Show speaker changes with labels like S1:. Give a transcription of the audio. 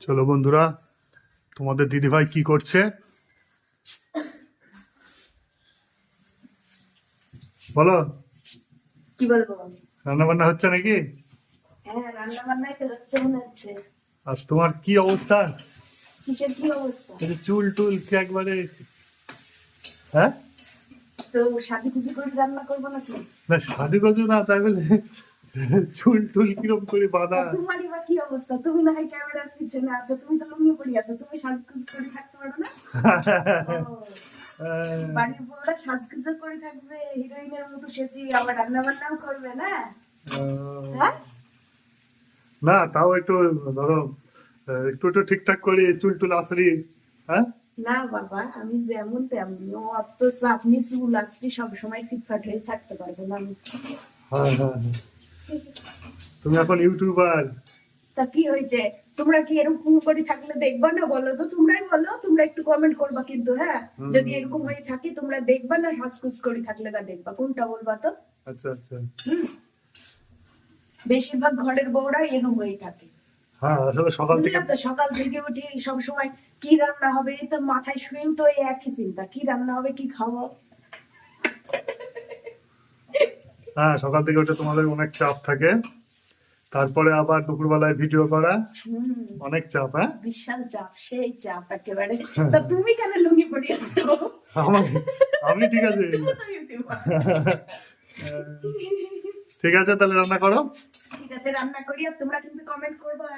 S1: চলো বন্ধুরা, তোমাদের দিদিভাই কি করছে বলো।
S2: কি বলবো?
S1: রান্না বান্না হচ্ছে নাকি?
S2: হ্যাঁ, রান্না বান্নাই তো হচ্ছে মনে হচ্ছে।
S1: আর তোমার কি অবস্থা?
S2: কিসের কি অবস্থা?
S1: এই যে চুল টুল কি একবারে, হ্যাঁ?
S2: তো সাজুগুজু করে রান্না করবো নাকি?
S1: না সাজুগুজু না, তাই বলে চুল টুল কিরম করে বাঁধা।
S2: আর তোমারই বা কি অবস্থা? তুমি না হয় ক্যামেরার পিছনে আছো, তুমি তো লুঙ্গি পরে আছো, তুমি সাজগুজু করে থাকতে পারো না? ও, বাড়ির বউরা সাজগুজু করে থাকবে, হিরোইনের মতো সেজি, আবার রান্না বান্নাও করবে না? হ্যাঁ?
S1: না তাও একটু ধরো, একটু একটু ঠিকঠাক করে চুল টুল আসরি, হ্যাঁ?
S2: না বাবা, আমি যেমন তেমন, ও অত চাপ নিয়ে চুল আসছি সবসময় ফিটফাট হয়ে থাকতে পারবো না আমি।
S1: হ্যাঁ হ্যাঁ হ্যাঁ। তুমি এখন ইউটিউবার।
S2: তা কি হয়েছে? তোমরা কি এরকম করে থাকলে দেখবা না? বলো তো, তোমরাই বলো, তোমরা একটু কমেন্ট করবা কিন্তু, হ্যাঁ? যদি এরকম হয়ে থাকে তোমরা দেখবা না সাজকুজ করে থাকলে বা দেখবা, কোনটা বলবা তো?
S1: আচ্ছা আচ্ছা।
S2: বেশিরভাগ ঘরের বউরা এরকম হয়ে থাকে,
S1: হ্যাঁ আসলে সকাল থেকে,
S2: বুঝলাম তো। সকাল থেকে উঠে সব সময় কি রান্না হবে, এই তো মাথায় শুয়েও তো এই একই চিন্তা, কি রান্না হবে, কি খাবো।
S1: হ্যাঁ সকাল থেকে উঠে তোমাদের অনেক চাপ থাকে, তারপরে আবার দুপুরবেলায় ভিডিও করা,
S2: হম,
S1: অনেক চাপ। হ্যাঁ
S2: বিশাল চাপ, সেই চাপ একেবারে। তা তুমি কেন লুঙ্গি পরে আছো?
S1: আমাকে, আমি ঠিক আছে।
S2: তুমি তো ইউটিউবার।
S1: ঠিক আছে তাহলে রান্না করো।
S2: ঠিক আছে, রান্না করি, আর তোমরা কিন্তু কমেন্ট করবা।